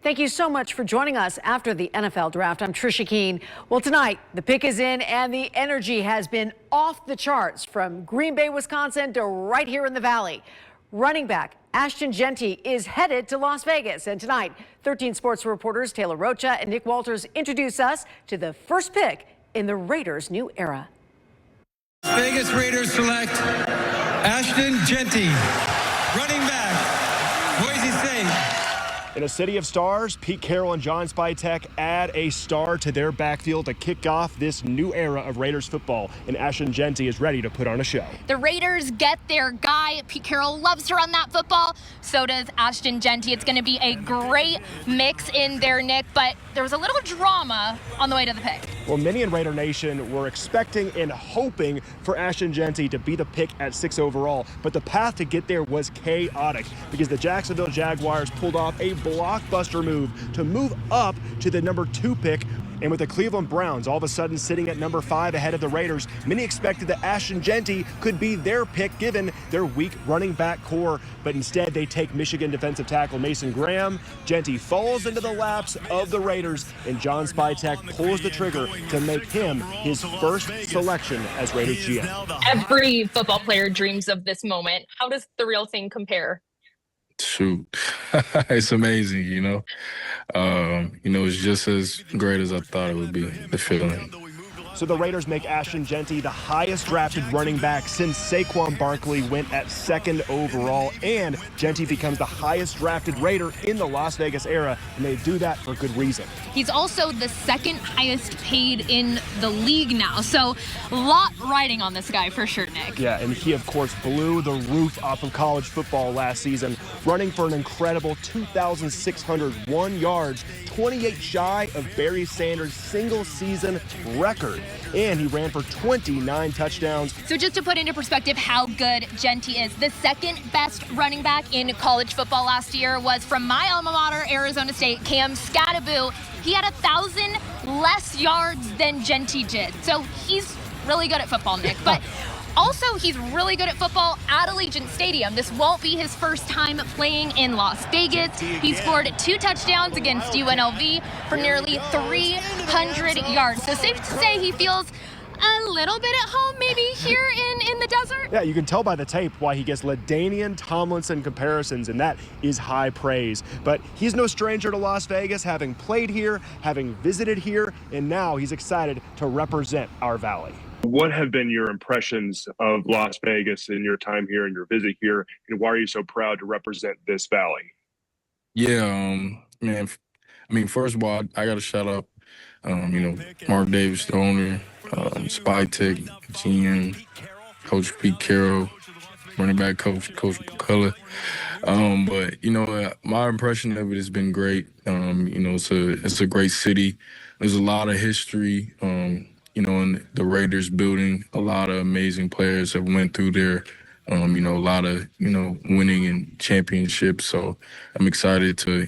Thank you so much for joining us after the NFL draft. I'm Trisha Keene. Well, tonight, the pick is in and the energy has been off the charts from Green Bay, Wisconsin to right here in the Valley. Running back Ashton Jeanty is headed to Las Vegas. And tonight, 13 sports reporters Taylor Rocha and Nick Walters introduce us to the first pick in the Raiders' new era. Vegas Raiders select Ashton Jeanty, running back, Boise State. In a city of stars, Pete Carroll and John Spytek add a star to their backfield to kick off this new era of Raiders football, and Ashton Jeanty is ready to put on a show. The Raiders get their guy. Pete Carroll loves to run that football. So does Ashton Jeanty. It's going to be a great mix in there, Nick, but there was a little drama on the way to the pick. Well, many in Raider Nation were expecting and hoping for Ashton Jeanty to be the pick at 6 overall, but the path to get there was chaotic because the Jacksonville Jaguars pulled off a blockbuster move to move up to the number 2 pick. And with the Cleveland Browns all of a sudden sitting at number 5 ahead of the Raiders, many expected that Ashton Jeanty could be their pick given their weak running back core. But instead, they take Michigan defensive tackle Mason Graham. Jeanty falls into the laps of the Raiders, and John Spytek pulls the trigger to make him his first selection as Raiders GM. Every football player dreams of this moment. How does the real thing compare? Shoot, it's amazing, it's just as great as I thought it would be, the feeling. So the Raiders make Ashton Jeanty the highest drafted running back since Saquon Barkley went at 2nd overall, and Jeanty becomes the highest drafted Raider in the Las Vegas era, and they do that for good reason. He's also the 2nd highest paid in the league now, so a lot riding on this guy for sure, Nick. Yeah, and he, of course, blew the roof off of college football last season, running for an incredible 2,601 yards, 28 shy of Barry Sanders' single-season record. And he ran for 29 touchdowns. So just to put into perspective how good Jeanty is, the 2nd best running back in college football last year was from my alma mater, Arizona State, Cam Skattebo. He had 1,000 less yards than Jeanty did. So he's really good at football, Nick. But also, he's really good at football at Allegiant Stadium. This won't be his first time playing in Las Vegas. He scored 2 touchdowns against UNLV for nearly 300 yards. So safe to say he feels a little bit at home maybe here in the desert. Yeah, you can tell by the tape why he gets LaDainian Tomlinson comparisons, and that is high praise. But he's no stranger to Las Vegas, having played here, having visited here, and now he's excited to represent our valley. What have been your impressions of Las Vegas in your time here and your visit here, and why are you so proud to represent this valley? Yeah, man, first of all, I got to shout out, Mark Davis, the owner, Spytek, GM, Coach Pete Carroll, running back coach McCullough. But, my impression of it has been great. It's a great city. There's a lot of history, in the Raiders building. A lot of amazing players have went through there. A lot of, winning and championships. So I'm excited to,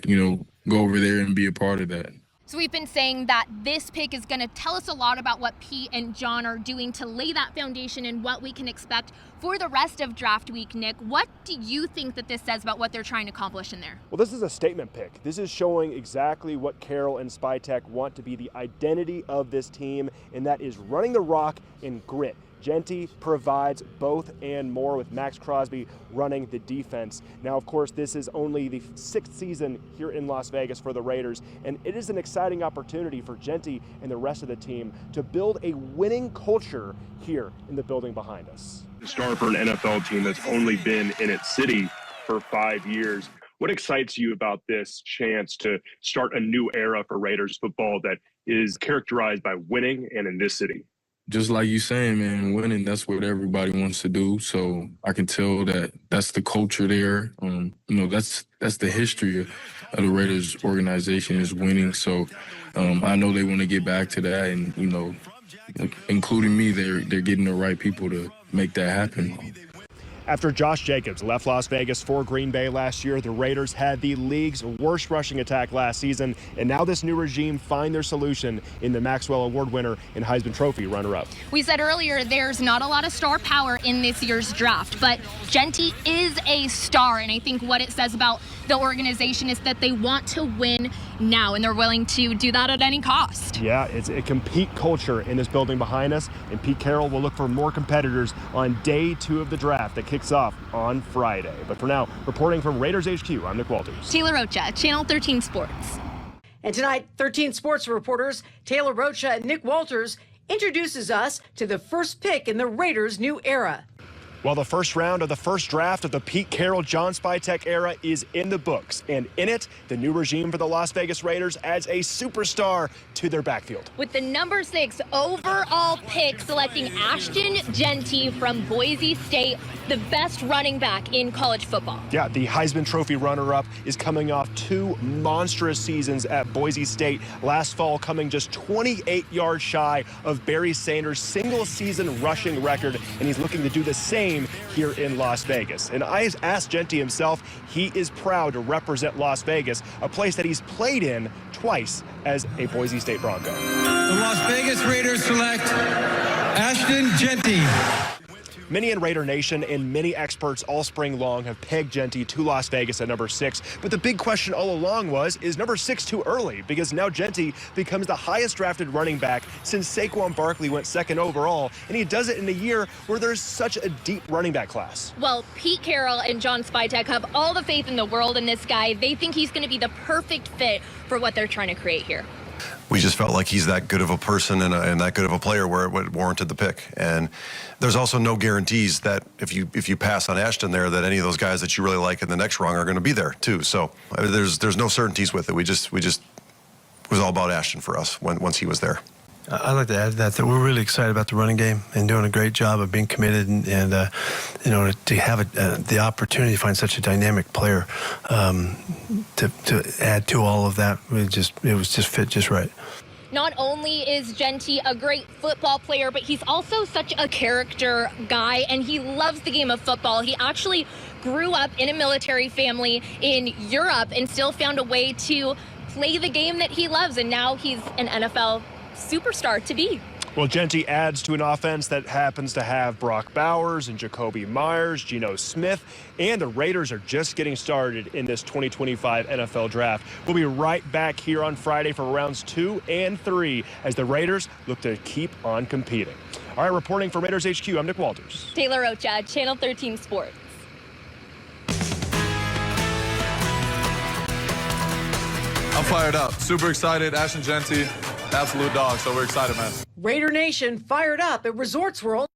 go over there and be a part of that. So we've been saying that this pick is going to tell us a lot about what Pete and John are doing to lay that foundation and what we can expect for the rest of draft week. Nick, what do you think that this says about what they're trying to accomplish in there? Well, this is a statement pick. This is showing exactly what Carroll and Spytek want to be the identity of this team, and that is running the rock in grit. Jeanty provides both and more, with Max Crosby running the defense. Now, of course, this is only the 6th season here in Las Vegas for the Raiders, and it is an exciting opportunity for Jeanty and the rest of the team to build a winning culture here in the building behind us. Star for an NFL team that's only been in its city for 5 years. What excites you about this chance to start a new era for Raiders football that is characterized by winning and in this city? Just like you saying, man, winning, that's what everybody wants to do. So I can tell that that's the culture there. That's the history of the Raiders organization is winning. So I know they want to get back to that. And, including me, they're getting the right people to make that happen. After Josh Jacobs left Las Vegas for Green Bay last year, the Raiders had the league's worst rushing attack last season, and now this new regime find their solution in the Maxwell Award winner and Heisman Trophy runner-up. We said earlier there's not a lot of star power in this year's draft, but Jeanty is a star, and I think what it says about the organization is that they want to win now, and they're willing to do that at any cost. Yeah, it's a compete culture in this building behind us, and Pete Carroll will look for more competitors on day 2 of the draft that kicks off on Friday. But for now, reporting from Raiders HQ, I'm Nick Walters. Taylor Rocha, Channel 13 Sports. And tonight, 13 Sports reporters Taylor Rocha and Nick Walters introduces us to the first pick in the Raiders' new era. Well, the first round of the first draft of the Pete Carroll, John Spytek era is in the books. And in it, the new regime for the Las Vegas Raiders adds a superstar to their backfield. With the number 6 overall pick selecting Ashton Jeanty from Boise State, the best running back in college football. Yeah, the Heisman Trophy runner-up is coming off 2 monstrous seasons at Boise State. Last fall coming just 28 yards shy of Barry Sanders' single-season rushing record, and he's looking to do the same here in Las Vegas. And I asked Jeanty himself, he is proud to represent Las Vegas, a place that he's played in twice as a Boise State Bronco. The Las Vegas Raiders select Ashton Jeanty. Many in Raider Nation and many experts all spring long have pegged Jeanty to Las Vegas at number 6. But the big question all along was, is number 6 too early? Because now Jeanty becomes the highest drafted running back since Saquon Barkley went 2nd overall. And he does it in a year where there's such a deep running back class. Well, Pete Carroll and John Spytek have all the faith in the world in this guy. They think he's going to be the perfect fit for what they're trying to create here. We just felt like he's that good of a person and that good of a player where it warranted the pick. And there's also no guarantees that if you pass on Ashton there, that any of those guys that you really like in the next rung are going to be there too. So there's no certainties with it. We just it was all about Ashton for us once he was there. I'd like to add that we're really excited about the running game and doing a great job of being committed and you know, to have the opportunity to find such a dynamic player to add to all of that. It was just fit just right. Not only is Jeanty a great football player, but he's also such a character guy, and he loves the game of football. He actually grew up in a military family in Europe and still found a way to play the game that he loves, and now he's an NFL superstar to be. Well, Jeanty adds to an offense that happens to have Brock Bowers and Jacoby Myers, Geno Smith, and the Raiders are just getting started in this 2025 NFL Draft. We'll be right back here on Friday for rounds 2 and 3 as the Raiders look to keep on competing. All right, reporting for Raiders HQ, I'm Nick Walters. Taylor Rocha, Channel 13 Sports. I'm fired up. Super excited. Ashton Jeanty, absolute dog. So we're excited, man. Raider Nation fired up at Resorts World.